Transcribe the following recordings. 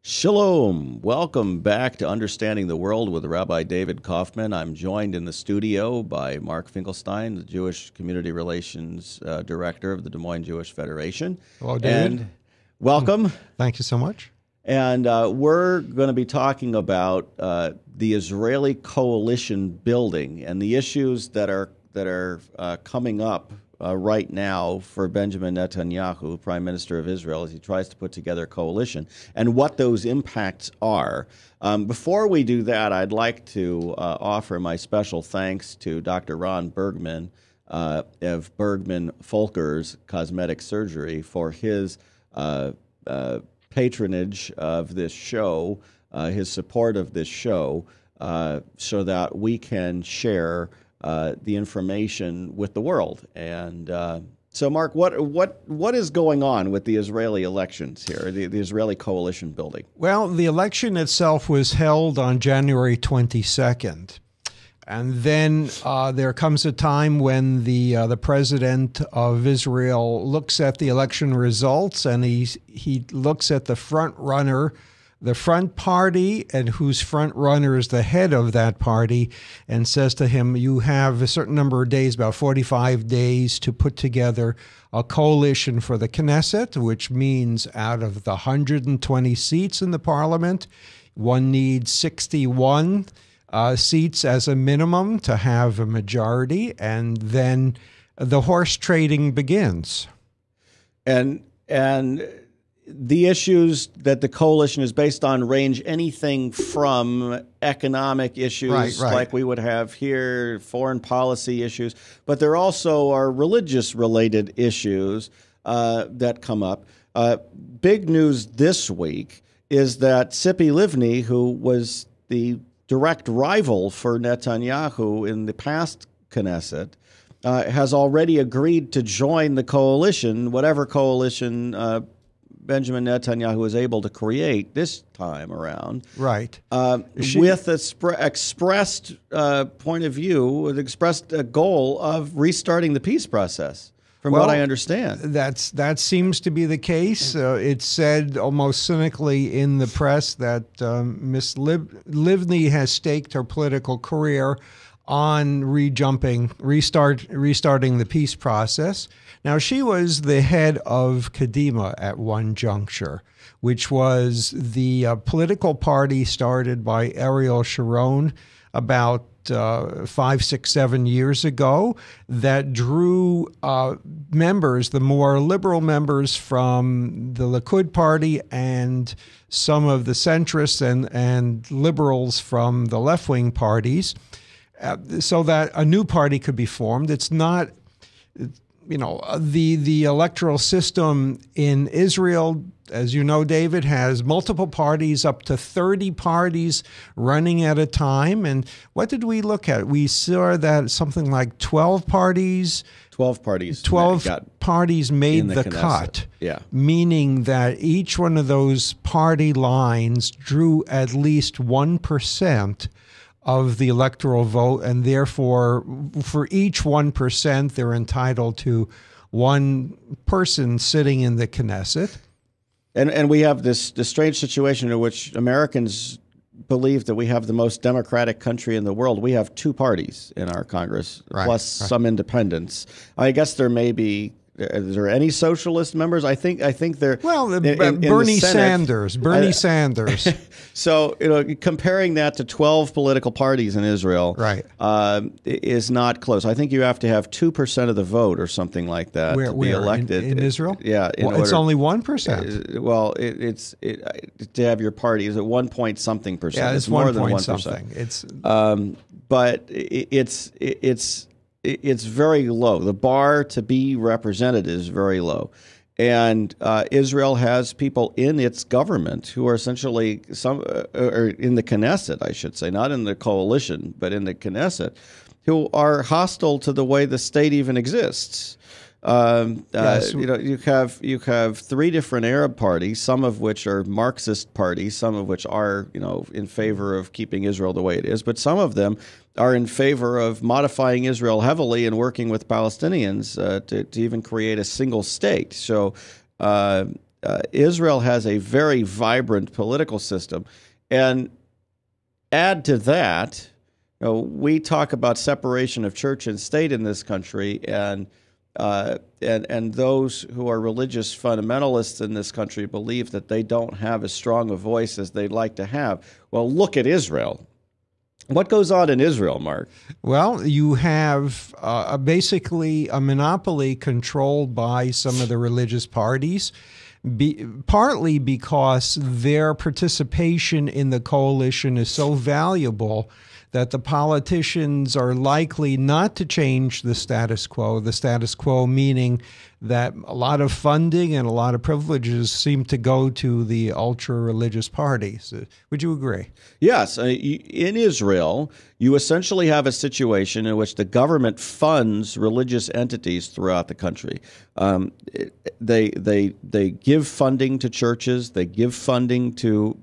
Shalom. Welcome back to Understanding the World with Rabbi David Kaufman. I'm joined in the studio by Mark Finkelstein, the Jewish Community Relations Director of the Des Moines Jewish Federation. Hello, David. And welcome. Thank you so much. And we're going to be talking about the Israeli coalition building and the issues that are coming up right now for Benjamin Netanyahu, Prime Minister of Israel, as he tries to put together a coalition, and what those impacts are. Before we do that, I'd like to offer my special thanks to Dr. Ron Bergman of Bergman Folkers Cosmetic Surgery for his patronage of this show, his support of this show, so that we can share the information with the world. And so, Mark, what is going on with the Israeli elections here, the Israeli coalition building? Well, the election itself was held on January 22nd. And then there comes a time when the president of Israel looks at the election results, and he looks at the front runner, the front party, and whose front runner is the head of that party, and says to him, you have a certain number of days, about 45 days, to put together a coalition for the Knesset, which means out of the 120 seats in the parliament, one needs 61 seats as a minimum to have a majority, and then the horse trading begins. And the issues that the coalition is based on range anything from economic issues like we would have here, foreign policy issues, but there also are religious-related issues that come up. Big news this week is that Tzipi Livni, who was the direct rival for Netanyahu in the past Knesset, has already agreed to join the coalition, whatever coalition Benjamin Netanyahu was able to create this time around. Right. With an expressed point of view, an expressed goal of restarting the peace process, from what I understand. That seems to be the case. It's said almost cynically in the press that Miss Livni has staked her political career on restarting the peace process. Now, she was the head of Kadima at one juncture, which was the political party started by Ariel Sharon about 5, 6, 7 years ago that drew members, the more liberal members from the Likud party and some of the centrists and liberals from the left-wing parties, so that a new party could be formed. It's not, the electoral system in Israel, as you know, David, has multiple parties, up to 30 parties running at a time. And what did we look at? We saw that something like 12 parties. 12 parties. 12 parties made the cut. Yeah. Meaning that each one of those party lines drew at least 1% of the electoral vote, and therefore, for each 1%, they're entitled to one person sitting in the Knesset. And we have this strange situation in which Americans believe that we have the most democratic country in the world. We have two parties in our Congress, plus some independents. I guess there may be. Is there any socialist members? I think there. Well, Bernie Sanders. So comparing that to 12 political parties in Israel, is not close. I think you have to have 2% of the vote or something like that to be elected in Israel. Yeah, it's only 1%. Well, it's to have your party is at 1 point something percent. Yeah, it's more one than point 1%. Something. It's but it's very low. The bar to be represented is very low. And Israel has people in its government who are essentially or in the Knesset, I should say, not in the coalition, but in the Knesset, who are hostile to the way the state even exists. Yes. You have three different Arab parties, some of which are Marxist parties, some of which are in favor of keeping Israel the way it is, but some of them are in favor of modifying Israel heavily and working with Palestinians to even create a single state. So Israel has a very vibrant political system, and add to that, we talk about separation of church and state in this country, and those who are religious fundamentalists in this country believe that they don't have as strong a voice as they'd like to have. Well, look at Israel. What goes on in Israel, Mark? Well, you have basically a monopoly controlled by some of the religious parties, partly because their participation in the coalition is so valuable that the politicians are likely not to change the status quo meaning that a lot of funding and a lot of privileges seem to go to the ultra-religious parties. Would you agree? Yes. In Israel, you essentially have a situation in which the government funds religious entities throughout the country. They give funding to churches. They give funding to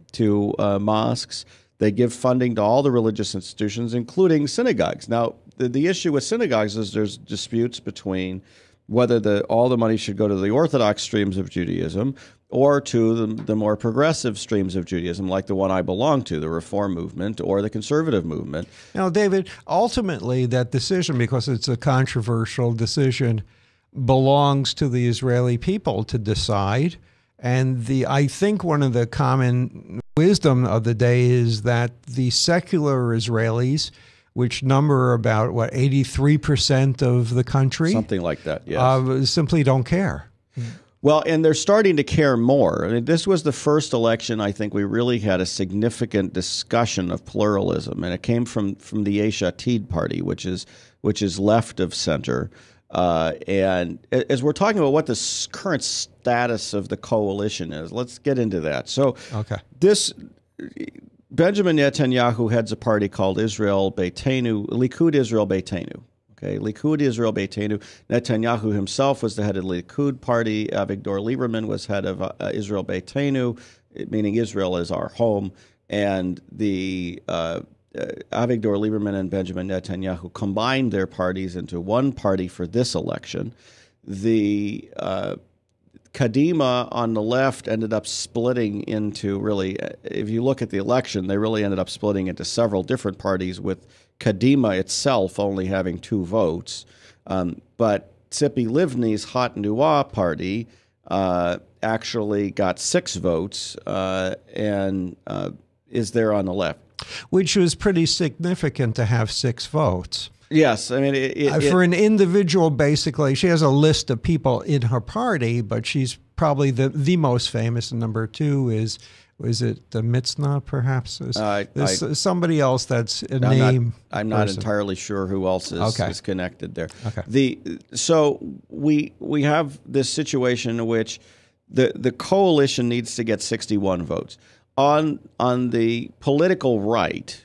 mosques. They give funding to all the religious institutions, including synagogues. Now, the issue with synagogues is there's disputes between whether all the money should go to the Orthodox streams of Judaism or to the more progressive streams of Judaism, like the one I belong to, the Reform movement or the conservative movement. Now, David, ultimately that decision, because it's a controversial decision, belongs to the Israeli people to decide. And I think one of the common wisdom of the day is that the secular Israelis, which number about, 83% of the country? Something like that, yes. Simply don't care. Well, and they're starting to care more. I mean, this was the first election I think we really had a significant discussion of pluralism, and it came from the Yesh Atid party, which is left of center. And as we're talking about what the current status of the coalition is, let's get into that. So Benjamin Netanyahu heads a party called Israel Beitenu, Likud Israel Beitenu. Okay, Likud Israel Beitenu. Netanyahu himself was the head of the Likud party. Avigdor Lieberman was head of Israel Beitenu, meaning Israel is our home. And the Avigdor Lieberman and Benjamin Netanyahu combined their parties into one party for this election. The Kadima on the left ended up splitting into really, if you look at the election, they really ended up splitting into several different parties, with Kadima itself only having 2 votes. But Tzipi Livni's Hot Nuah party actually got 6 votes and is there on the left. Which was pretty significant to have 6 votes. Yes, I mean, for an individual, basically, she has a list of people in her party, but she's probably the most famous. And number 2 is it the Mitznah, perhaps? There's somebody else that's a name. I'm not entirely sure who else is connected there. Okay. So we have this situation in which the coalition needs to get 61 votes. On the political right,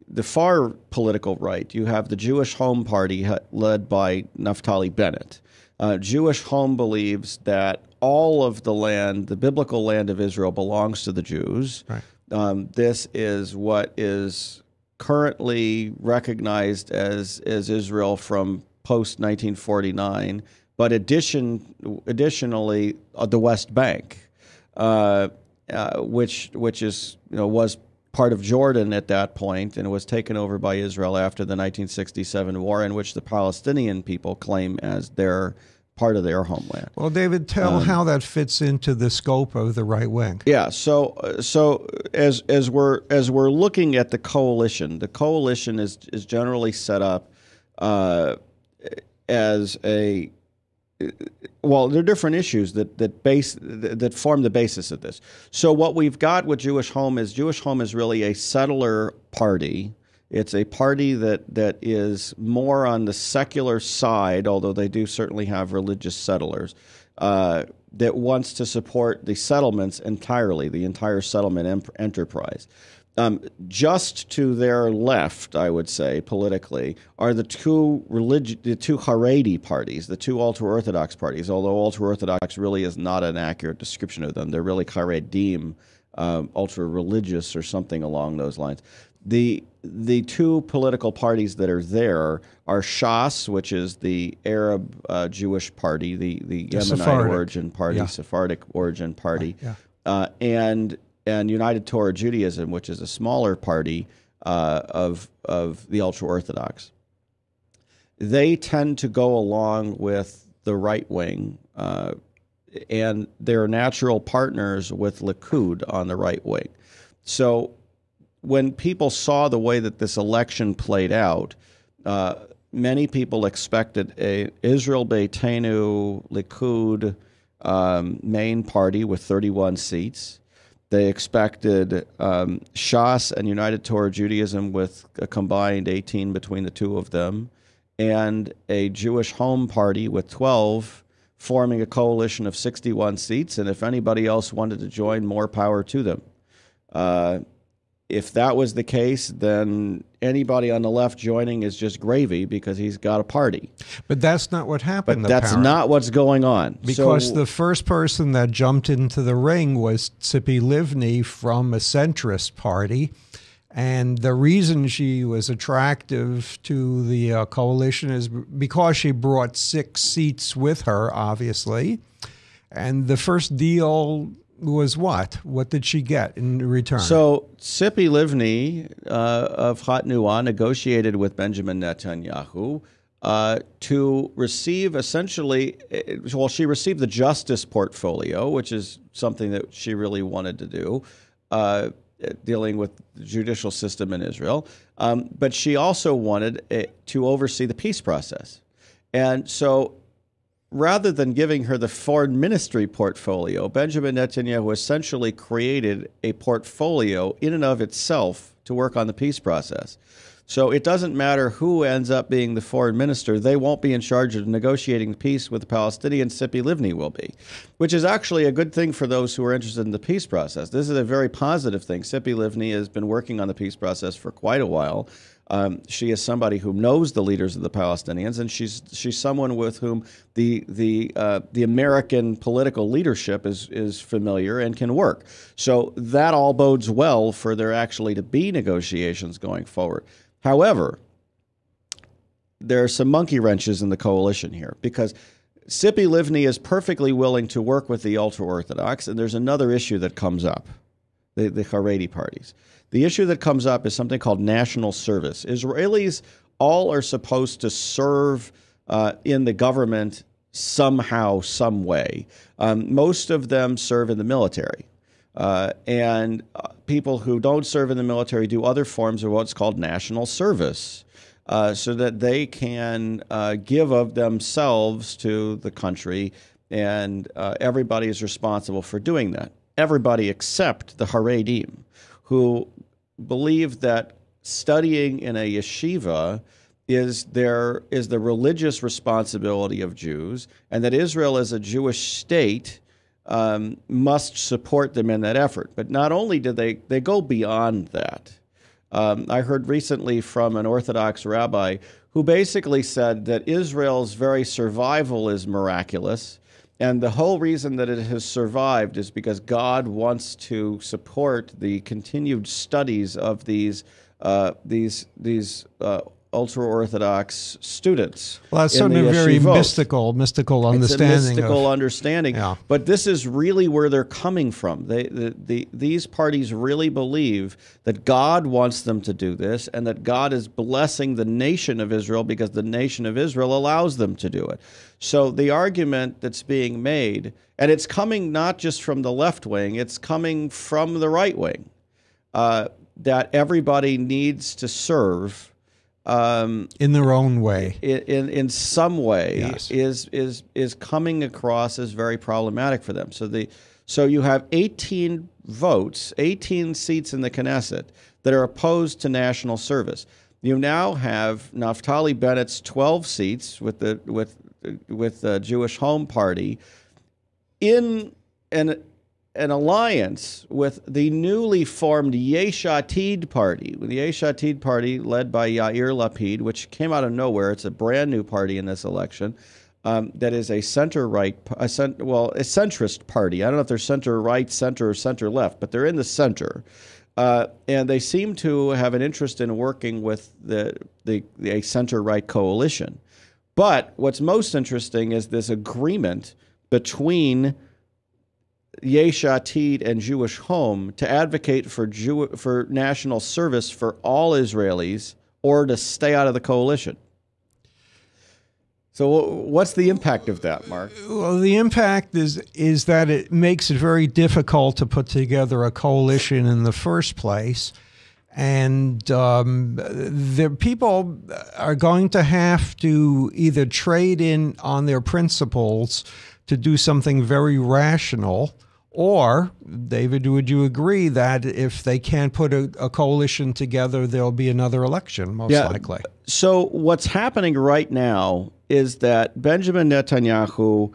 the far political right, you have the Jewish Home Party led by Naftali Bennett. Jewish Home believes that all of the land, the biblical land of Israel, belongs to the Jews. Right. This is what is currently recognized as Israel from post-1949, but additionally the West Bank, which is was part of Jordan at that point and was taken over by Israel after the 1967 war, in which the Palestinian people claim as their part of their homeland. Well, David, tell how that fits into the scope of the right wing. Yeah. So as we're looking at the coalition is generally set up as a well, there are different issues that form the basis of this. So what we've got with Jewish Home is really a settler party. It's a party that is more on the secular side, although they do certainly have religious settlers, that wants to support the settlements entirely, the entire settlement enterprise. Just to their left, I would say, politically, are the two Haredi parties, the 2 ultra-Orthodox parties, although ultra-Orthodox really is not an accurate description of them. They're really Haredim, ultra-religious or something along those lines. The two political parties that are there are Shas, which is the Arab Jewish party, the Yemenite Sephardic. Origin party, Yeah. Sephardic Origin party, Yeah. and United Torah Judaism, which is a smaller party of the ultra-Orthodox. They tend to go along with the right wing, and they're natural partners with Likud on the right wing. So when people saw the way that this election played out, many people expected a Israel Beitenu Likud main party with 31 seats. They expected Shas and United Torah Judaism with a combined 18 between the two of them, and a Jewish Home Party with 12, forming a coalition of 61 seats. And if anybody else wanted to join, more power to them. If that was the case, then anybody on the left joining is just gravy because he's got a party. But that's not what happened. But that's not what's going on. Because the first person that jumped into the ring was Tzipi Livni from a centrist party. And the reason she was attractive to the coalition is because she brought 6 seats with her, obviously. And the first deal was what? What did she get in return? So Tzipi Livni of Hot Nuah negotiated with Benjamin Netanyahu to receive essentially, well, she received the justice portfolio, which is something that she really wanted to do, dealing with the judicial system in Israel. But she also wanted to oversee the peace process. And so rather than giving her the foreign ministry portfolio, Benjamin Netanyahu essentially created a portfolio in and of itself to work on the peace process. So it doesn't matter who ends up being the foreign minister, they won't be in charge of negotiating peace with the Palestinians. Tzipi Livni will be, which is actually a good thing for those who are interested in the peace process. This is a very positive thing. Tzipi Livni has been working on the peace process for quite a while. She is somebody who knows the leaders of the Palestinians, and she's someone with whom the American political leadership is familiar and can work. So that all bodes well for there actually to be negotiations going forward. However, there are some monkey wrenches in the coalition here, because Tzipi Livni is perfectly willing to work with the ultra-Orthodox, and there's another issue that comes up, the Haredi parties. The issue that comes up is something called national service. Israelis all are supposed to serve in the government somehow, some way. Most of them serve in the military. And people who don't serve in the military do other forms of what's called national service, so that they can give of themselves to the country, and everybody is responsible for doing that. Everybody except the Haredim, who believe that studying in a yeshiva is the religious responsibility of Jews, and that Israel as a Jewish state must support them in that effort. But not only do they go beyond that. I heard recently from an Orthodox rabbi who basically said that Israel's very survival is miraculous, and the whole reason that it has survived is because God wants to support the continued studies of these ultra-Orthodox students. Well, that's certainly a very mystical understanding. It's a mystical understanding. Yeah. But this is really where they're coming from. These parties really believe that God wants them to do this, and that God is blessing the nation of Israel because the nation of Israel allows them to do it. So the argument that's being made, and it's coming not just from the left wing, it's coming from the right wing, that everybody needs to serve in their own way, in some way, yes, is coming across as very problematic for them. So you have 18 votes, 18 seats in the Knesset that are opposed to national service. You now have Naftali Bennett's 12 seats with the Jewish Home Party in an alliance with the newly formed Yesh Atid party. The Yesh Atid party, led by Yair Lapid, which came out of nowhere. It's a brand new party in this election. That is a center-right, a centrist party. I don't know if they're center-right, center, or center-left, but they're in the center. And they seem to have an interest in working with a center-right coalition. But what's most interesting is this agreement between Yesh Atid and Jewish Home to advocate for national service for all Israelis or to stay out of the coalition. So what's the impact of that, Mark? Well, the impact is that it makes it very difficult to put together a coalition in the first place. And the people are going to have to either trade in on their principles to do something very rational, or, David, would you agree that if they can't put a coalition together, there'll be another election, most likely? So what's happening right now is that Benjamin Netanyahu,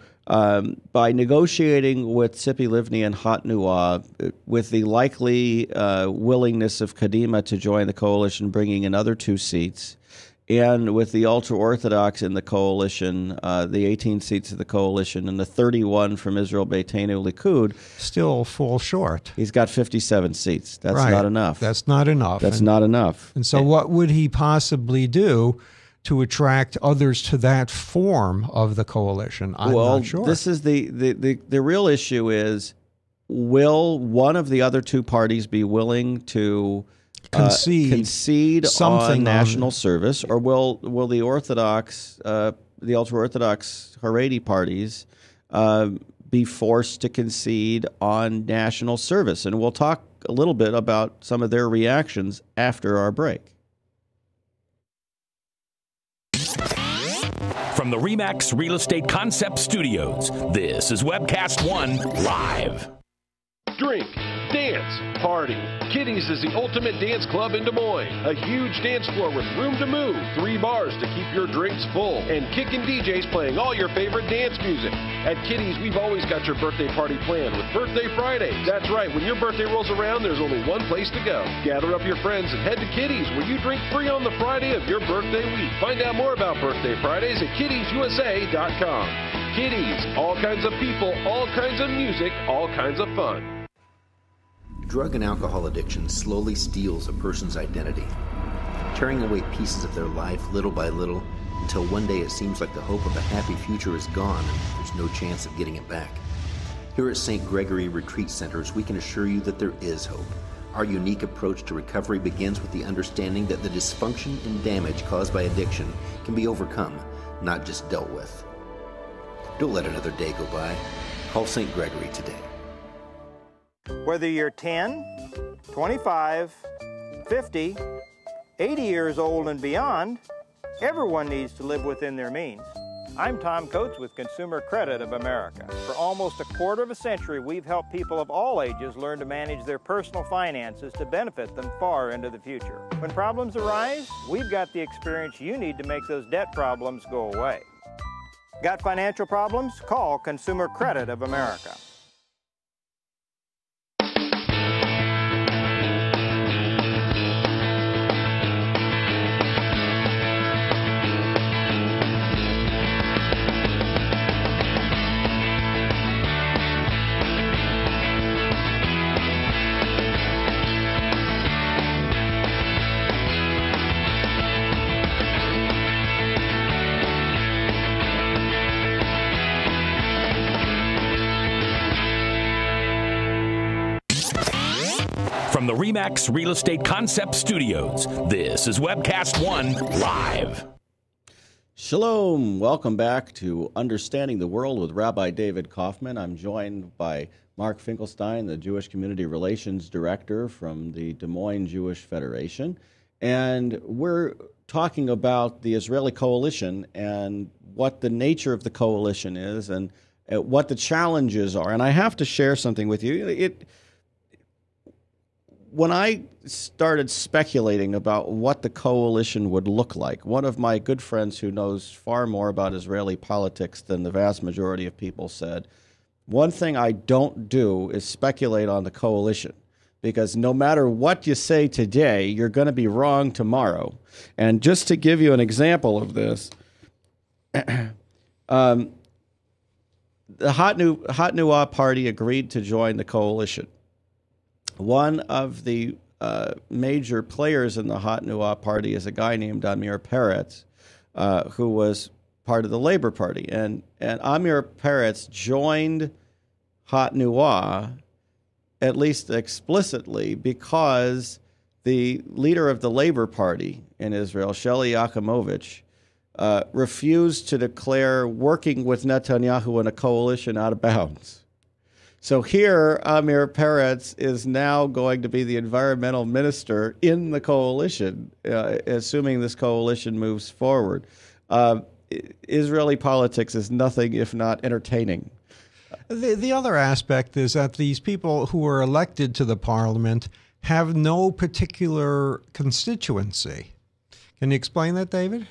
by negotiating with Tzipi Livni and Hatnuah, with the likely willingness of Kadima to join the coalition, bringing another 2 seats, and with the ultra-Orthodox in the coalition, the 18 seats of the coalition, and the 31 from Israel Beitenu Likud, still fall short. He's got 57 seats. That's not enough. That's not enough. That's not enough. And so what would he possibly do to attract others to that form of the coalition? I'm not sure. This is the real issue is, will one of the other 2 parties be willing to concede on national service, or will the Orthodox, the ultra-Orthodox Haredi parties be forced to concede on national service? And we'll talk a little bit about some of their reactions after our break. From the RE/MAX Real Estate Concept Studios, this is Webcast One Live. Drink, dance, party. Kitty's is the ultimate dance club in Des Moines. A huge dance floor with room to move, 3 bars to keep your drinks full, and kickin' DJs playing all your favorite dance music. At Kitty's, we've always got your birthday party planned with Birthday Fridays. That's right, when your birthday rolls around, there's only one place to go. Gather up your friends and head to Kitty's, where you drink free on the Friday of your birthday week. Find out more about Birthday Fridays at kittiesusa.com. Kitty's, all kinds of people, all kinds of music, all kinds of fun. Drug and alcohol addiction slowly steals a person's identity, tearing away pieces of their life little by little until one day it seems like the hope of a happy future is gone and there's no chance of getting it back. Here at St. Gregory Retreat Centers, we can assure you that there is hope. Our unique approach to recovery begins with the understanding that the dysfunction and damage caused by addiction can be overcome, not just dealt with. Don't let another day go by. Call St. Gregory today. Whether you're 10, 25, 50, 80 years old and beyond, everyone needs to live within their means. I'm Tom Coates with Consumer Credit of America. For almost a quarter of a century, we've helped people of all ages learn to manage their personal finances to benefit them far into the future. When problems arise, we've got the experience you need to make those debt problems go away. Got financial problems? Call Consumer Credit of America. From the RE/MAX Real Estate Concept Studios, this is Webcast One Live. Shalom. Welcome back to Understanding the World with Rabbi David Kaufman. I'm joined by Mark Finkelstein, the Jewish Community Relations Director from the Des Moines Jewish Federation. And we're talking about the Israeli coalition and what the nature of the coalition is and what the challenges are. And I have to share something with you. When I started speculating about what the coalition would look like, one of my good friends who knows far more about Israeli politics than the vast majority of people said, one thing I don't do is speculate on the coalition, because no matter what you say today, you're going to be wrong tomorrow. And just to give you an example of this, the Hatnuah party agreed to join the coalition. One of the major players in the Hot Nouah party is a guy named Amir Peretz, who was part of the Labor Party. And Amir Peretz joined Hot Nouah, at least explicitly, because the leader of the Labor Party in Israel, Sheli Yakimovich, refused to declare working with Netanyahu in a coalition out of bounds. So here, Amir Peretz is now going to be the environmental minister in the coalition, assuming this coalition moves forward. Israeli politics is nothing if not entertaining. The other aspect is that these people who are elected to the parliament have no particular constituency. Can you explain that, David?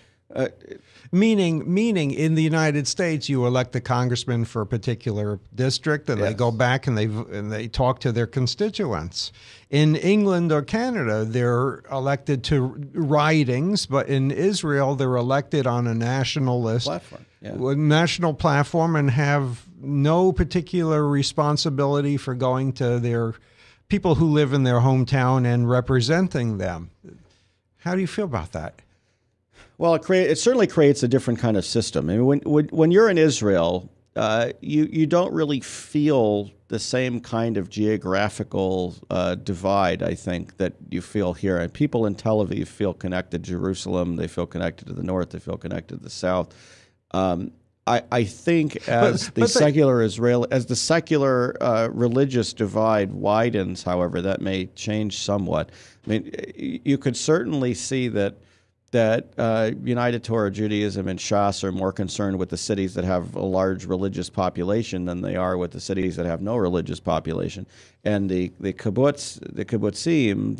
Meaning, in the United States, you elect a congressman for a particular district, and they go back and they talk to their constituents. In England or Canada, they're elected to ridings, but in Israel, they're elected on a national list, national platform, and have no particular responsibility for going to their people who live in their hometown and representing them. How do you feel about that? Well, it certainly creates a different kind of system. I mean, when you're in Israel, you don't really feel the same kind of geographical divide, I think, that you feel here. And people in Tel Aviv feel connected to Jerusalem. They feel connected to the north. They feel connected to the south. I think as the secular religious divide widens, however, that may change somewhat. I mean, you could certainly see that United Torah Judaism and Shas are more concerned with the cities that have a large religious population than they are with the cities that have no religious population. And the kibbutzim,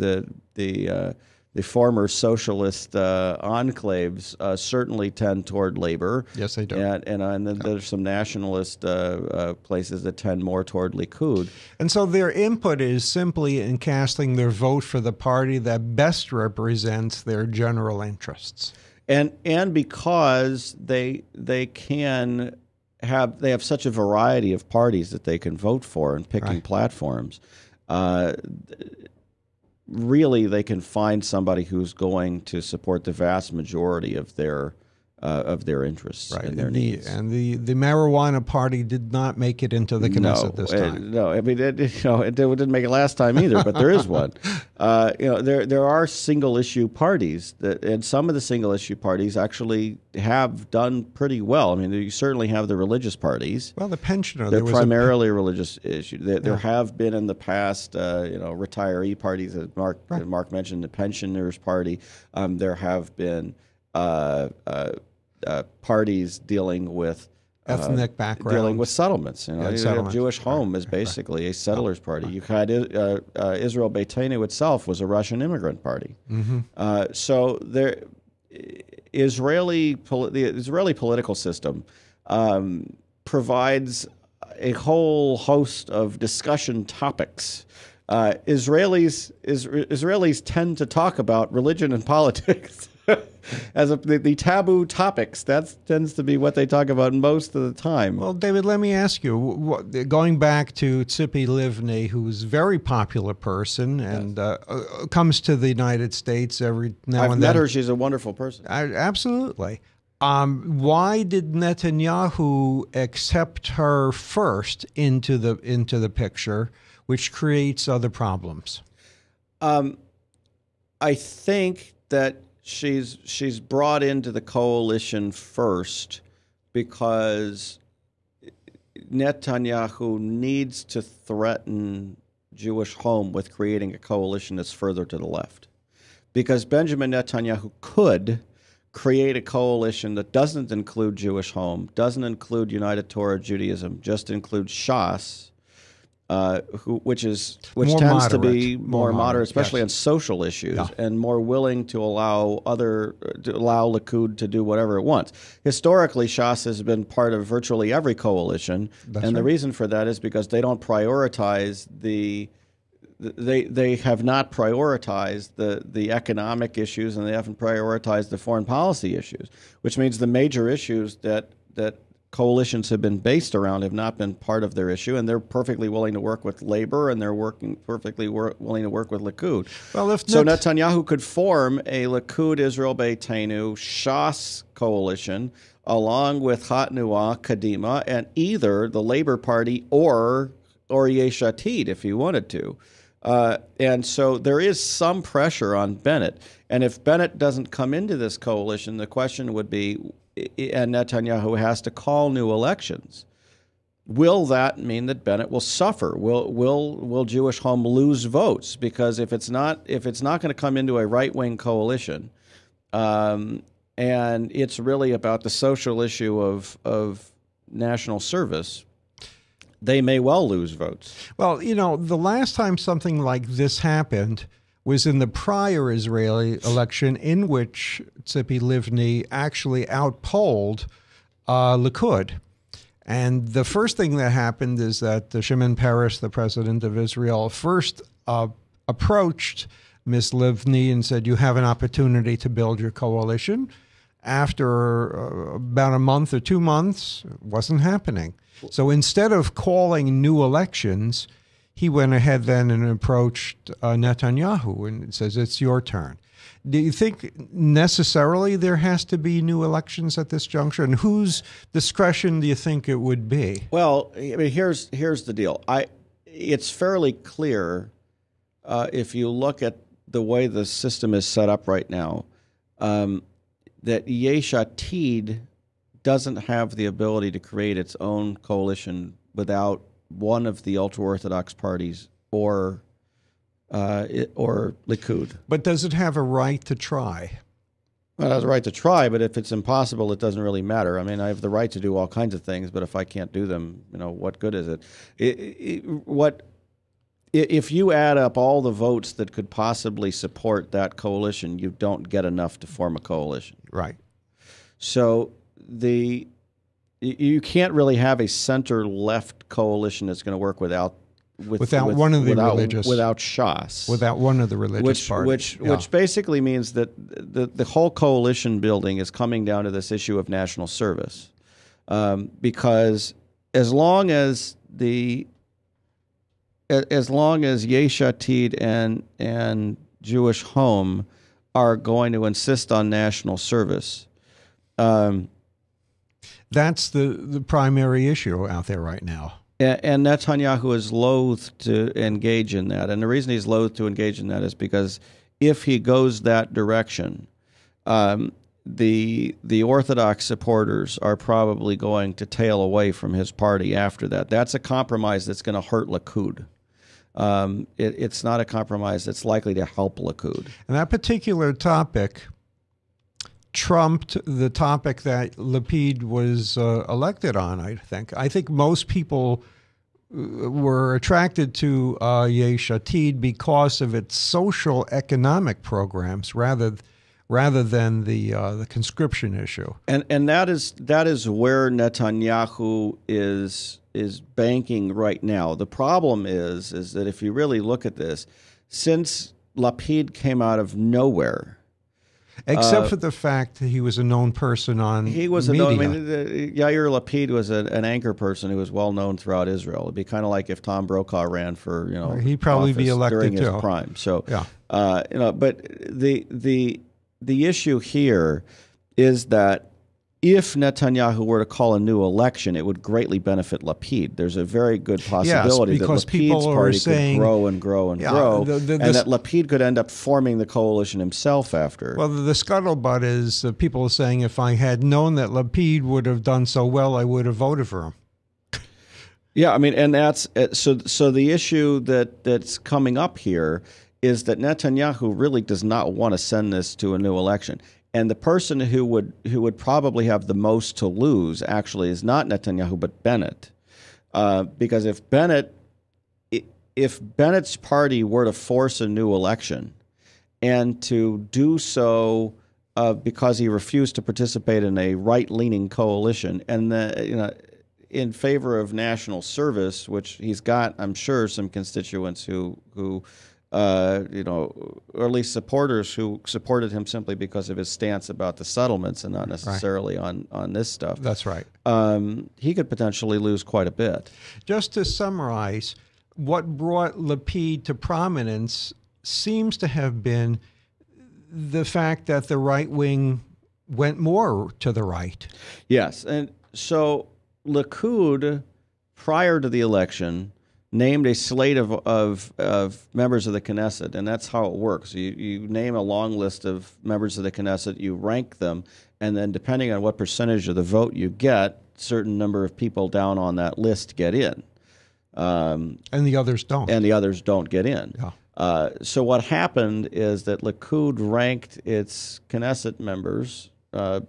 the former socialist enclaves, certainly tend toward labor. Yes, they do. And then there's some nationalist places that tend more toward Likud. And so their input is simply in casting their vote for the party that best represents their general interests. And because they have such a variety of parties that they can vote for and picking platforms. Really, they can find somebody who's going to support the vast majority of their interests and their needs. And the marijuana party did not make it into the Knesset this time. No, I mean it didn't make it last time either. But there is one. There are single issue parties and some of the single issue parties actually have done pretty well. I mean, you certainly have the religious parties. Well, the pensioner. They're primarily a religious issue. There have been in the past, retiree parties that Mark mentioned, the pensioners party. There have been parties dealing with ethnic background, dealing with settlements. Jewish Home is basically a settlers party. You had Israel Beitenu itself was a Russian immigrant party. Mm-hmm. So the Israeli political system provides a whole host of discussion topics. Israelis tend to talk about religion and politics as the taboo topics. That tends to be what they talk about most of the time. Well, David, let me ask you, going back to Tzipi Livni, who's a very popular person and comes to the United States every now and then. I've met her. She's a wonderful person. Absolutely. Why did Netanyahu accept her first into the picture, which creates other problems? I think that she's brought into the coalition first because Netanyahu needs to threaten Jewish Home with creating a coalition that's further to the left. Because Benjamin Netanyahu could create a coalition that doesn't include Jewish Home, doesn't include United Torah Judaism, just includes Shas, which tends to be more moderate, especially on social issues, and more willing to allow Likud to do whatever it wants. Historically, Shas has been part of virtually every coalition, the reason for that is because they don't prioritize they have not prioritized the economic issues, and they haven't prioritized the foreign policy issues, which means the major issues that coalitions have been based around have not been part of their issue, and they're perfectly willing to work with Labor, and they're perfectly willing to work with Likud. Well, so Netanyahu could form a Likud, Israel Beitenu, Shas coalition along with Hatnuah, Kadima, and either the Labor Party or Yesh Atid if he wanted to. And so there is some pressure on Bennett. And if Bennett doesn't come into this coalition, the question would be, and Netanyahu has to call new elections, will that mean that Bennett will suffer? Will Jewish Home lose votes? Because if it's not going to come into a right-wing coalition, and it's really about the social issue of national service, they may well lose votes. Well, the last time something like this happened was in the prior Israeli election, in which Tzipi Livni actually outpolled Likud. And the first thing that happened is that Shimon Peres, the president of Israel, first approached Ms. Livni and said, you have an opportunity to build your coalition. After about a month or 2 months, it wasn't happening. So instead of calling new elections, he went ahead then and approached Netanyahu and says, it's your turn. Do you think necessarily there has to be new elections at this juncture? And whose discretion do you think it would be? Well, I mean, here's the deal. It's fairly clear if you look at the way the system is set up right now, that Yesh Atid doesn't have the ability to create its own coalition without one of the ultra-Orthodox parties or Likud. But does it have a right to try? Well, it has a right to try, but if it's impossible, it doesn't really matter. I mean, I have the right to do all kinds of things, but if I can't do them, what good is it? If you add up all the votes that could possibly support that coalition, you don't get enough to form a coalition. Right. So you can't really have a center-left coalition that's going to work without one of the religious, without Shas, without one of the religious parties, which basically means that the whole coalition building is coming down to this issue of national service, because as long as Yesh Atid and Jewish Home are going to insist on national service. That's the primary issue out there right now. And Netanyahu is loath to engage in that. And the reason he's loath to engage in that is because if he goes that direction, the Orthodox supporters are probably going to tail away from his party after that. That's a compromise that's going to hurt Likud. It's not a compromise that's likely to help Likud. And that particular topic trumped the topic that Lapid was elected on, I think. I think most people were attracted to Yesh Atid because of its social economic programs rather than the conscription issue. And that is where Netanyahu is banking right now. The problem is that if you really look at this, since Lapid came out of nowhere, except for the fact that he was a known person on media. Yair Lapid was an anchor person who was well known throughout Israel. It'd be kind of like if Tom Brokaw ran for he'd probably be elected during his too. prime. So yeah, but the issue here is that if Netanyahu were to call a new election, it would greatly benefit Lapid. There's a very good possibility that Lapid's party could grow and grow and grow, and that Lapid could end up forming the coalition himself after. Well, the scuttlebutt is people are saying if I had known that Lapid would have done so well, I would have voted for him. Yeah, I mean, and that's so the issue that's coming up here is that Netanyahu really does not want to send this to a new election. And the person who would probably have the most to lose actually is not Netanyahu but Bennett, because if Bennett's party were to force a new election, and to do so because he refused to participate in a right-leaning coalition, and in favor of national service, which he's got, I'm sure, some constituents who or at least supporters who supported him simply because of his stance about the settlements and not necessarily on this stuff. That's right. He could potentially lose quite a bit. Just to summarize, what brought Lapid to prominence seems to have been the fact that the right wing went more to the right. Yes, and so Likud, prior to the election, named a slate of members of the Knesset, and that's how it works. You name a long list of members of the Knesset, you rank them, and then depending on what percentage of the vote you get, certain number of people down on that list get in. And the others don't. And the others don't get in. Yeah. So what happened is that Likud ranked its Knesset members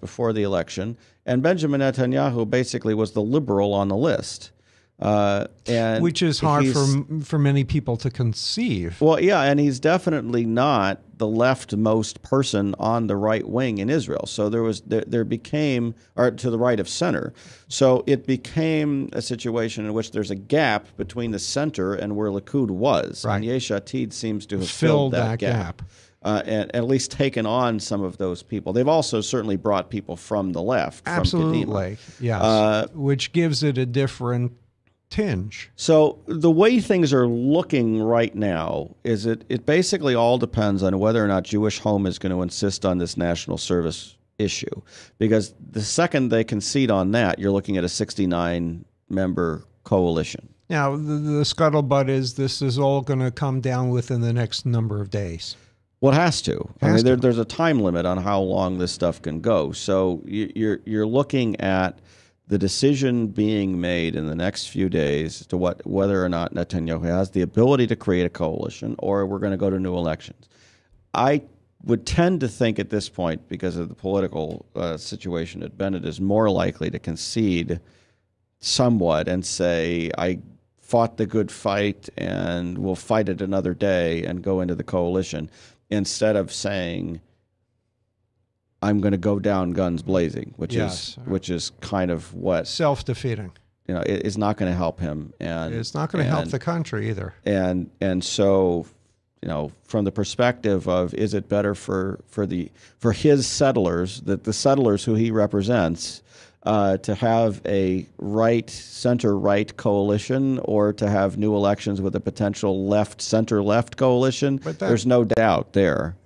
before the election, and Benjamin Netanyahu basically was the liberal on the list. And which is hard for many people to conceive. Well, yeah, and he's definitely not the leftmost person on the right wing in Israel. So there became, or to the right of center. So it became a situation in which there's a gap between the center and where Likud was. Right. And Yesh Atid seems to have filled that gap. And at least taken on some of those people. They've also certainly brought people from the left. Absolutely, yes. Which gives it a different tinge. So the way things are looking right now is it basically all depends on whether or not Jewish Home is going to insist on this national service issue. Because the second they concede on that, you're looking at a 69-member coalition. Now, the scuttlebutt is this is all going to come down within the next number of days. Well, it has to. There's a time limit on how long this stuff can go. So you're looking at the decision being made in the next few days to whether or not Netanyahu has the ability to create a coalition or we're going to go to new elections. I would tend to think at this point, because of the political situation, that Bennett is more likely to concede somewhat and say, I fought the good fight and we'll fight it another day and go into the coalition, instead of saying, I'm going to go down guns blazing, which is kind of what self-defeating. Is not going to help him, and it's not going to help the country either. And so, from the perspective of, is it better for his settlers, that the settlers who he represents, to have a center-right coalition, or to have new elections with a potential center-left coalition? There's no doubt there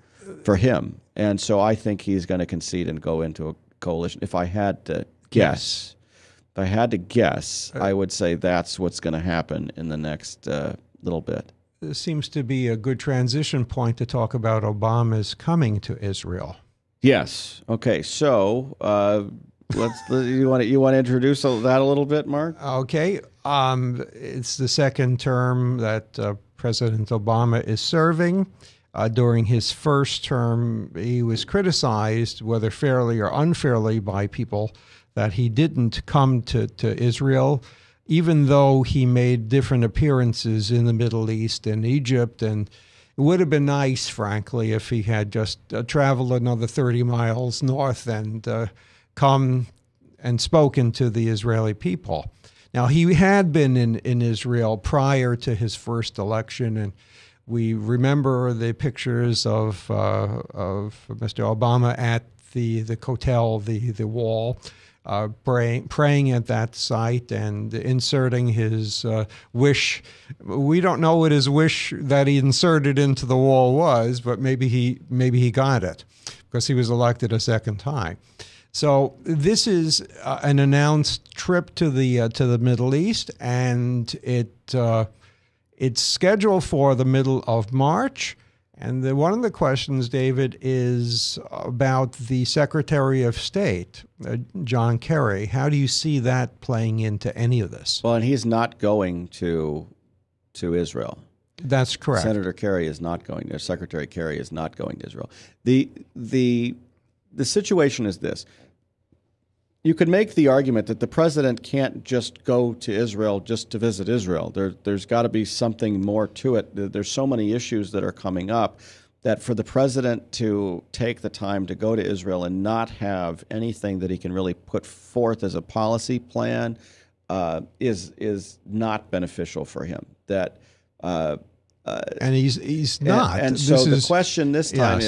for him. And so I think he's going to concede and go into a coalition. If I had to guess, I would say that's what's going to happen in the next little bit. This seems to be a good transition point to talk about Obama's coming to Israel. Yes. Okay. So you want to introduce that a little bit, Mark? Okay. It's the second term that President Obama is serving. During his first term, he was criticized, whether fairly or unfairly, by people that he didn't come to Israel, even though he made different appearances in the Middle East and Egypt. And it would have been nice, frankly, if he had just traveled another 30 miles north and come and spoken to the Israeli people. Now, he had been in Israel prior to his first election, and we remember the pictures of Mr. Obama at the Kotel, the wall, praying at that site and inserting his wish. We don't know what his wish that he inserted into the wall was, but maybe he got it because he was elected a second time. So this is an announced trip to the Middle East, and it's scheduled for the middle of March. And one of the questions, David, is about the Secretary of State, John Kerry. How do you see that playing into any of this? Well, and he's not going to Israel. That's correct. Senator Kerry is not going there. Secretary Kerry is not going to Israel. The situation is this. You could make the argument that the president can't just go to Israel just to visit Israel. There's got to be something more to it. There's so many issues that are coming up that for the president to take the time to go to Israel and not have anything that he can really put forth as a policy plan is not beneficial for him. That and he's not. And so the question this time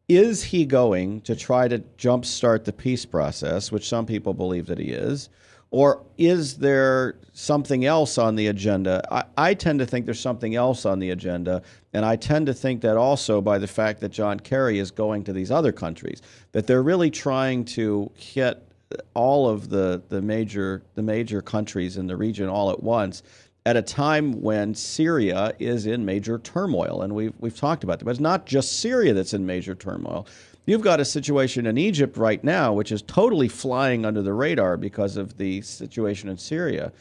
is he going to try to jumpstart the peace process, which some people believe that he is, or is there something else on the agenda? I tend to think there's something else on the agenda, and I tend to think that also by the fact that John Kerry is going to these other countries, that they're really trying to hit all of the major countries in the region all at once at a time when Syria is in major turmoil, and we've talked about that. But it's not just Syria that's in major turmoil. You've got a situation in Egypt right now, which is totally flying under the radar because of the situation in Syria,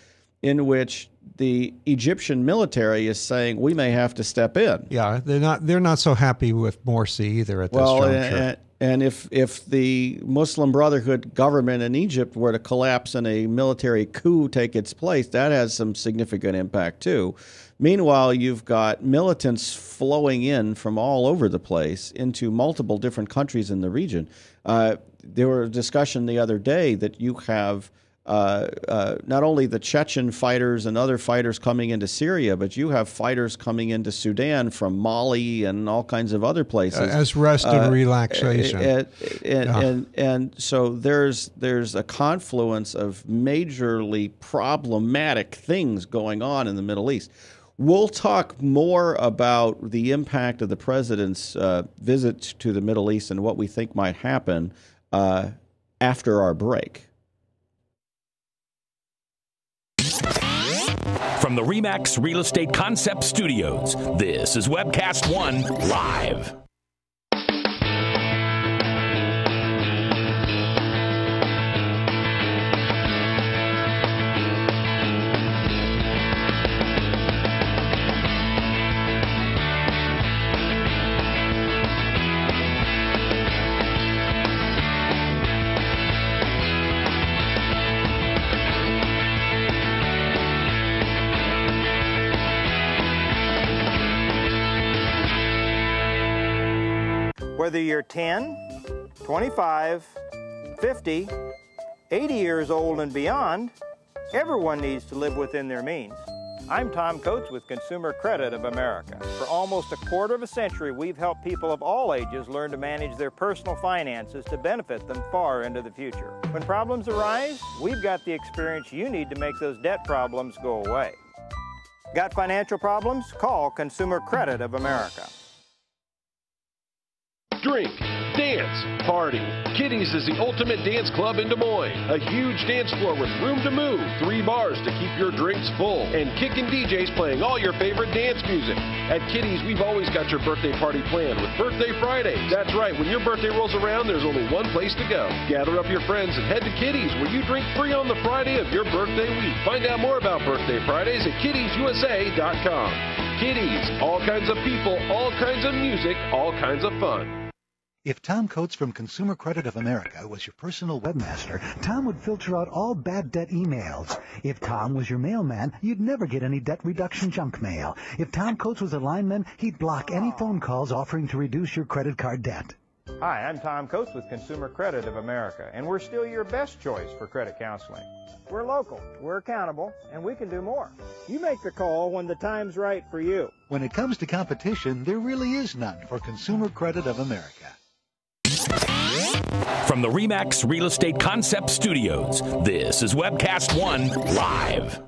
in which the Egyptian military is saying we may have to step in. Yeah, they're not so happy with Morsi either at this juncture. And if the Muslim Brotherhood government in Egypt were to collapse and a military coup take its place, that has some significant impact too. Meanwhile, you've got militants flowing in from all over the place into multiple different countries in the region. There was a discussion the other day that you have not only the Chechen fighters and other fighters coming into Syria, but you have fighters coming into Sudan from Mali and all kinds of other places. As rest and relaxation. And so there's a confluence of majorly problematic things going on in the Middle East. We'll talk more about the impact of the president's visit to the Middle East and what we think might happen after our break. From the RE/MAX Real Estate Concept Studios, this is Webcast One Live. Whether you're 10, 25, 50, 80 years old and beyond, everyone needs to live within their means. I'm Tom Coates with Consumer Credit of America. For almost a quarter of a century, we've helped people of all ages learn to manage their personal finances to benefit them far into the future. When problems arise, we've got the experience you need to make those debt problems go away. Got financial problems? Call Consumer Credit of America. Drink, dance, party. Kitty's is the ultimate dance club in Des Moines. A huge dance floor with room to move, 3 bars to keep your drinks full, and kickin' DJs playing all your favorite dance music. At Kitty's, we've always got your birthday party planned with Birthday Fridays. That's right, when your birthday rolls around, there's only one place to go. Gather up your friends and head to Kitty's, where you drink free on the Friday of your birthday week. Find out more about Birthday Fridays at kittysusa.com. Kitty's, all kinds of people, all kinds of music, all kinds of fun. If Tom Coates from Consumer Credit of America was your personal webmaster, Tom would filter out all bad debt emails. If Tom was your mailman, you'd never get any debt reduction junk mail. If Tom Coates was a lineman, he'd block any phone calls offering to reduce your credit card debt. Hi, I'm Tom Coates with Consumer Credit of America, and we're still your best choice for credit counseling. We're local, we're accountable, and we can do more. You make the call when the time's right for you. When it comes to competition, there really is none for Consumer Credit of America. From the RE/MAX Real Estate Concept Studios, this is Webcast One Live.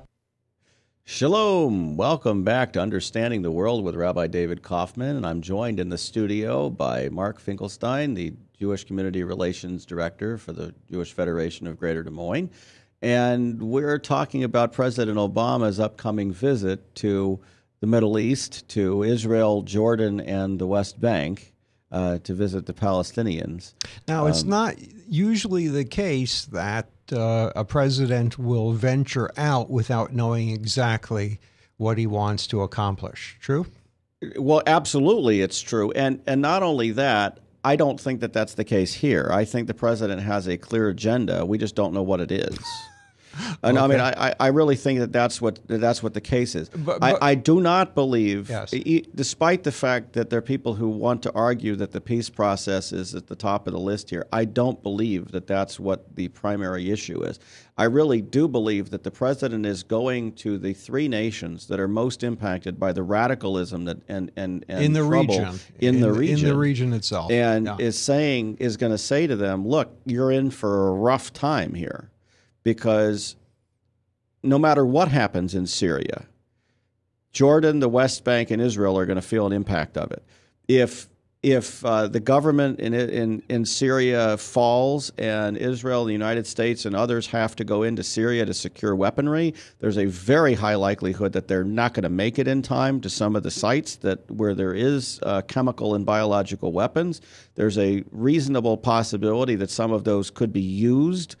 Shalom. Welcome back to Understanding the World with Rabbi David Kaufman, and I'm joined in the studio by Mark Finkelstein, the Jewish Community Relations Director for the Jewish Federation of Greater Des Moines, and we're talking about President Obama's upcoming visit to the Middle East, to Israel, Jordan, and the West Bank. To visit the Palestinians. Now, it's not usually the case that a president will venture out without knowing exactly what he wants to accomplish. True? Well, absolutely, it's true. And not only that, I don't think that that's the case here. I think the president has a clear agenda. We just don't know what it is. And I mean, I really think that that's what the case is. But I do not believe, despite the fact that there are people who want to argue that the peace process is at the top of the list here, I don't believe that that's what the primary issue is. I really do believe that the president is going to the three nations that are most impacted by the radicalism and in the trouble in the region itself, and is going to say to them, look, you're in for a rough time here, because no matter what happens in Syria, Jordan, the West Bank, and Israel are going to feel an impact of it. If the government in Syria falls and Israel, the United States, and others have to go into Syria to secure weaponry, there's a very high likelihood that they're not going to make it in time to some of the sites where there is chemical and biological weapons. There's a reasonable possibility that some of those could be used,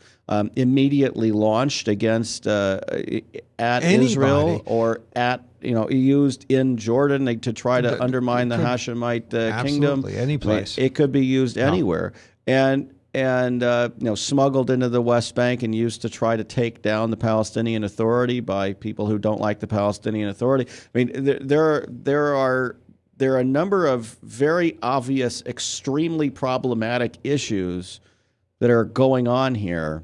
immediately launched against at Israel or at used in Jordan to try to undermine the Hashemite kingdom. Absolutely, any place. It could be used anywhere, and smuggled into the West Bank and used to try to take down the Palestinian Authority by people who don't like the Palestinian Authority. I mean, there are a number of very obvious, extremely problematic issues that are going on here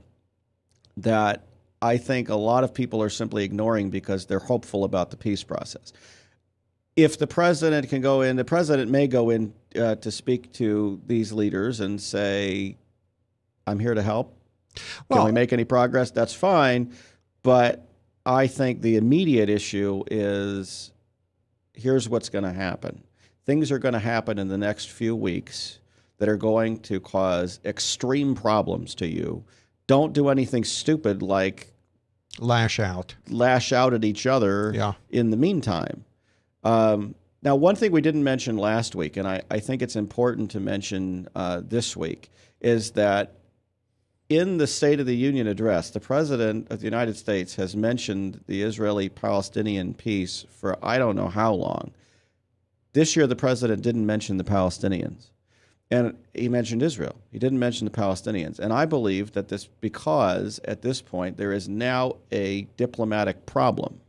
that I think a lot of people are simply ignoring because they're hopeful about the peace process. If the president can go in, the president may go in to speak to these leaders and say, I'm here to help. Can we make any progress? That's fine. But I think the immediate issue is, here's what's going to happen. Things are going to happen in the next few weeks that are going to cause extreme problems to you. Don't do anything stupid like lash out at each other in the meantime. Now, one thing we didn't mention last week, and I think it's important to mention this week, is that in the State of the Union address, the President of the United States has mentioned the Israeli-Palestinian peace for I don't know how long. This year, the President didn't mention the Palestinians. And he mentioned Israel. He didn't mention the Palestinians. And I believe that because at this point there is now a diplomatic problem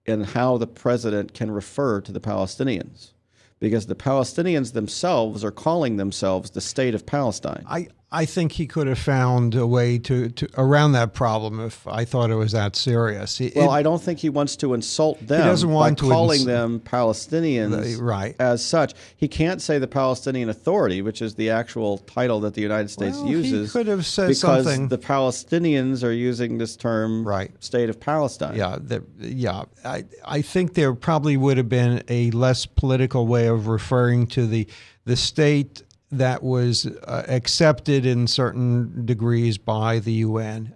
in how the president can refer to the Palestinians, because the Palestinians themselves are calling themselves the State of Palestine. I think he could have found a way to around that problem if I thought it was that serious. I don't think he wants to insult them by calling them Palestinians as such. He can't say the Palestinian Authority, which is the actual title that the United States uses. He could have said because something. The Palestinians are using this term, State of Palestine. I think there probably would have been a less political way of referring to the state that was accepted in certain degrees by the UN.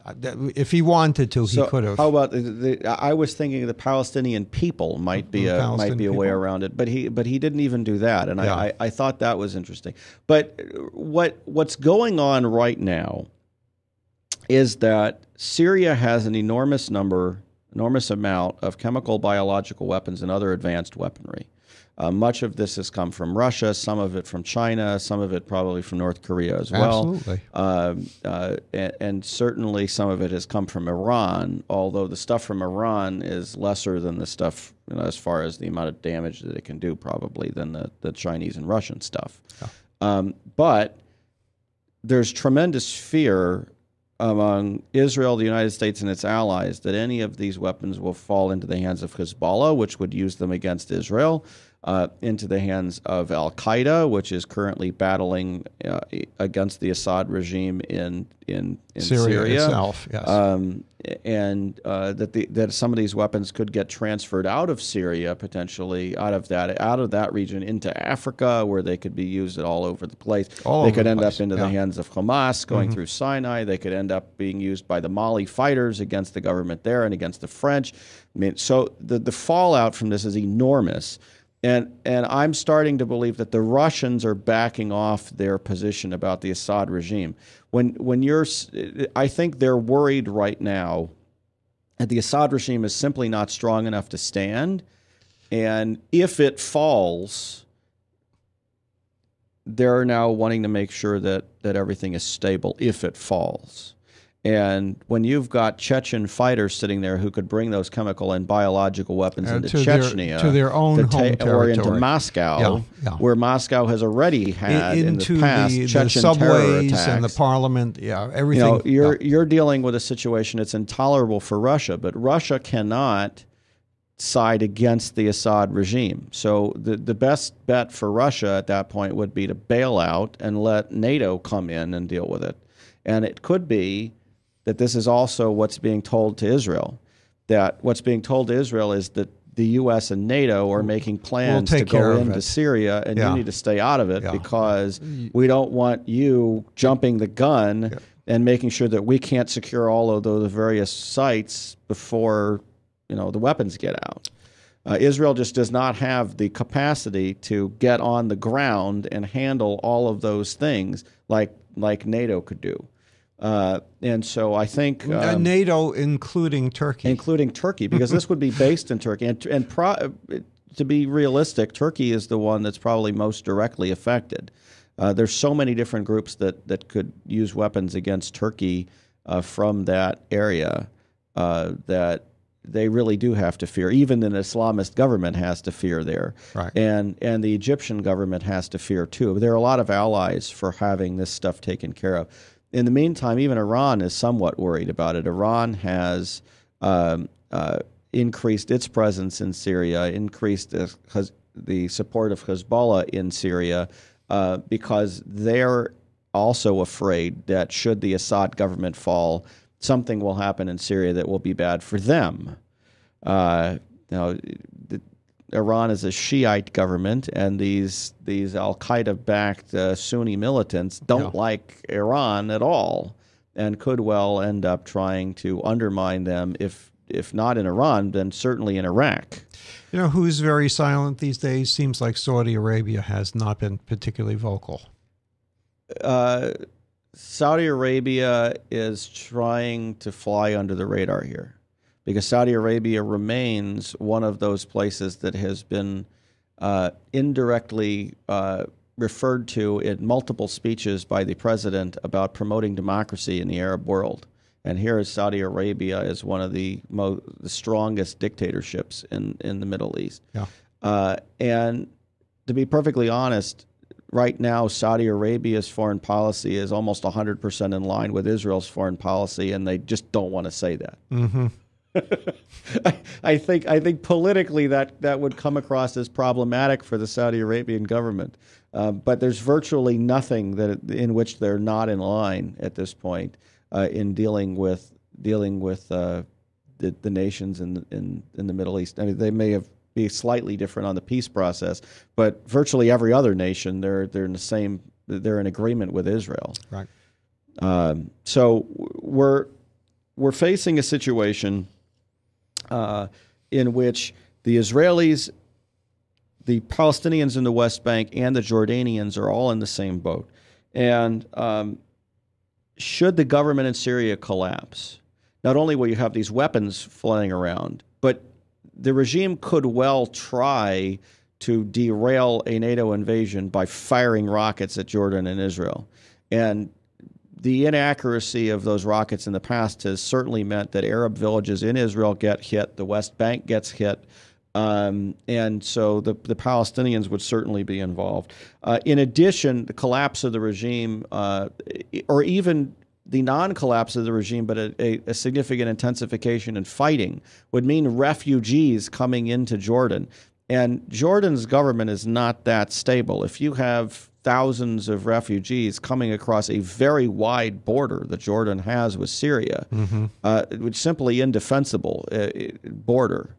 If he wanted to, he could have. How about I was thinking the Palestinian people might be a way around it, but he didn't even do that, and I thought that was interesting. But what's going on right now is that Syria has an enormous amount of chemical, biological weapons and other advanced weaponry. Much of this has come from Russia, some of it from China, some of it probably from North Korea as well. Absolutely. And certainly some of it has come from Iran, although the stuff from Iran is lesser than the stuff, as far as the amount of damage that it can do, probably, than the Chinese and Russian stuff. But there's tremendous fear among Israel, the United States, and its allies that any of these weapons will fall into the hands of Hezbollah, which would use them against Israel, into the hands of al-Qaeda, which is currently battling against the Assad regime in Syria itself, yes. And that some of these weapons could get transferred out of Syria, potentially out of that region into Africa, where they could be used all over the place. They could end up into the hands of Hamas, going through Sinai. They could end up being used by the Mali fighters against the government there and against the French. I mean, so the fallout from this is enormous. And I'm starting to believe that the Russians are backing off their position about the Assad regime. I think they're worried right now that the Assad regime is simply not strong enough to stand. And if it falls, they're now wanting to make sure that everything is stable if it falls. And when you've got Chechen fighters sitting there who could bring those chemical and biological weapons into Chechnya, to their own home territory, or into Moscow, where Moscow has already had in the past Chechen the subways terror attacks and the parliament, everything. You're dealing with a situation that's intolerable for Russia, but Russia cannot side against the Assad regime. So the best bet for Russia at that point would be to bail out and let NATO come in and deal with it. And it could be that this is also what's being told to Israel, that what's being told to Israel is that the U.S. and NATO are making plans to go into Syria, and you need to stay out of it because we don't want you jumping the gun and making sure that we can't secure all of those various sites before the weapons get out. Israel just does not have the capacity to get on the ground and handle all of those things like NATO could do. And so I think NATO, including Turkey, because this would be based in Turkey. And to be realistic, Turkey is the one that's probably most directly affected. There's so many different groups that could use weapons against Turkey from that area that they really do have to fear. Even an Islamist government has to fear there. Right. And the Egyptian government has to fear too. There are a lot of allies for having this stuff taken care of. In the meantime, even Iran is somewhat worried about it. Iran has increased its presence in Syria, increased the support of Hezbollah in Syria because they're also afraid that should the Assad government fall, something will happen in Syria that will be bad for them. Iran is a Shiite government, and these al-Qaeda-backed Sunni militants don't like Iran at all, and could well end up trying to undermine them, if not in Iran, then certainly in Iraq. You know who's very silent these days? Seems like Saudi Arabia has not been particularly vocal. Saudi Arabia is trying to fly under the radar here, because Saudi Arabia remains one of those places that has been indirectly referred to in multiple speeches by the president about promoting democracy in the Arab world. And here is Saudi Arabia as one of the strongest dictatorships in the Middle East. Yeah. And to be perfectly honest, right now, Saudi Arabia's foreign policy is almost 100% in line with Israel's foreign policy, and they just don't want to say that. Mm-hmm. I think politically that would come across as problematic for the Saudi Arabian government, but there's virtually nothing in which they're not in line at this point in dealing with the nations in the Middle East. I mean, they may be slightly different on the peace process, but virtually every other nation they're in agreement with Israel. Right. So we're facing a situation in which the Israelis, the Palestinians in the West Bank, and the Jordanians are all in the same boat. And should the government in Syria collapse, not only will you have these weapons flying around, but the regime could well try to derail a NATO invasion by firing rockets at Jordan and Israel. And the inaccuracy of those rockets in the past has certainly meant that Arab villages in Israel get hit, the West Bank gets hit, and so the Palestinians would certainly be involved. In addition, the collapse of the regime, or even the non-collapse of the regime, but a significant intensification in fighting, would mean refugees coming into Jordan. And Jordan's government is not that stable. If you have thousands of refugees coming across a very wide border that Jordan has with Syria, which is simply indefensible border,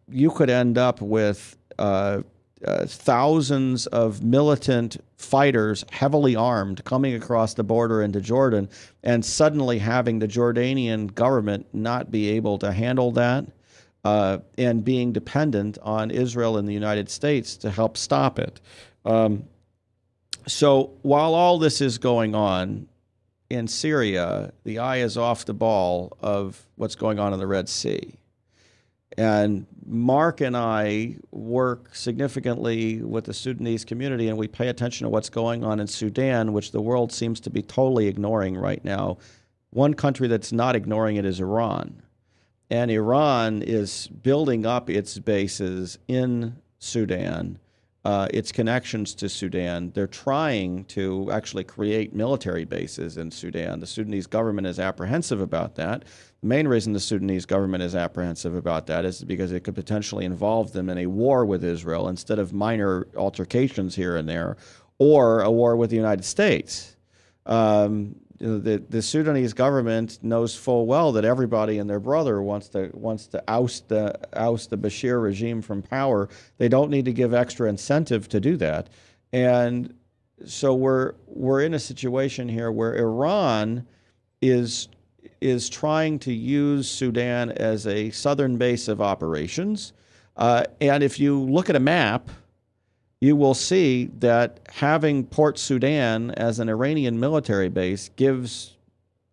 you could end up with thousands of militant fighters, heavily armed, coming across the border into Jordan, and suddenly having the Jordanian government not be able to handle that, and being dependent on Israel and the United States to help stop it. So while all this is going on in Syria, the eye is off the ball of what's going on in the Red Sea. And Mark and I work significantly with the Sudanese community, and we pay attention to what's going on in Sudan, which the world seems to be totally ignoring right now. One country that's not ignoring it is Iran. And Iran is building up its bases in Sudan, its connections to Sudan. They're trying to actually create military bases in Sudan. The Sudanese government is apprehensive about that. The main reason the Sudanese government is apprehensive about that is because it could potentially involve them in a war with Israel instead of minor altercations here and there, or a war with the United States. The Sudanese government knows full well that everybody and their brother wants to oust the Bashir regime from power. They don't need to give extra incentive to do that, and so we're in a situation here where Iran is trying to use Sudan as a southern base of operations, and if you look at a map, you will see that having Port Sudan as an Iranian military base gives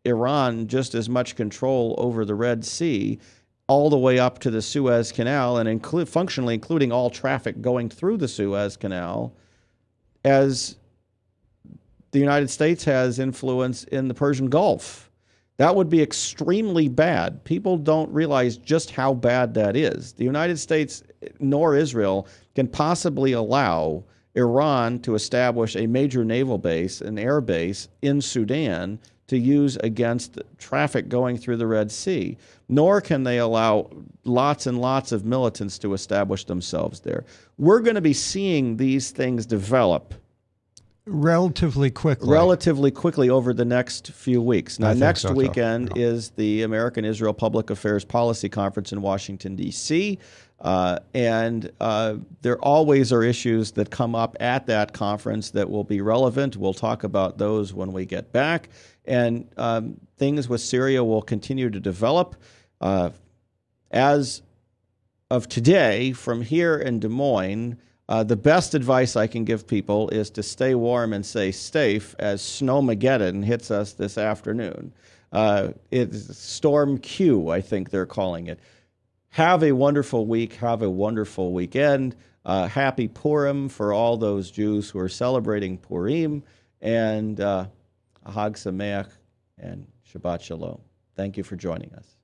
Iran just as much control over the Red Sea all the way up to the Suez Canal, and functionally including all traffic going through the Suez Canal, as the United States has influence in the Persian Gulf. That would be extremely bad. People don't realize just how bad that is. The United States nor Israel can possibly allow Iran to establish a major naval base, an air base in Sudan to use against traffic going through the Red Sea, nor can they allow lots and lots of militants to establish themselves there. We're going to be seeing these things develop relatively quickly over the next few weeks. Now, next weekend is the American Israel Public Affairs Policy Conference in Washington, D.C., and there always are issues that come up at that conference that will be relevant. We'll talk about those when we get back. And things with Syria will continue to develop. As of today, from here in Des Moines, the best advice I can give people is to stay warm and stay safe as Snowmageddon hits us this afternoon. It's Storm Q, I think they're calling it. Have a wonderful week. Have a wonderful weekend. Happy Purim for all those Jews who are celebrating Purim. And Hag Sameach and Shabbat Shalom. Thank you for joining us.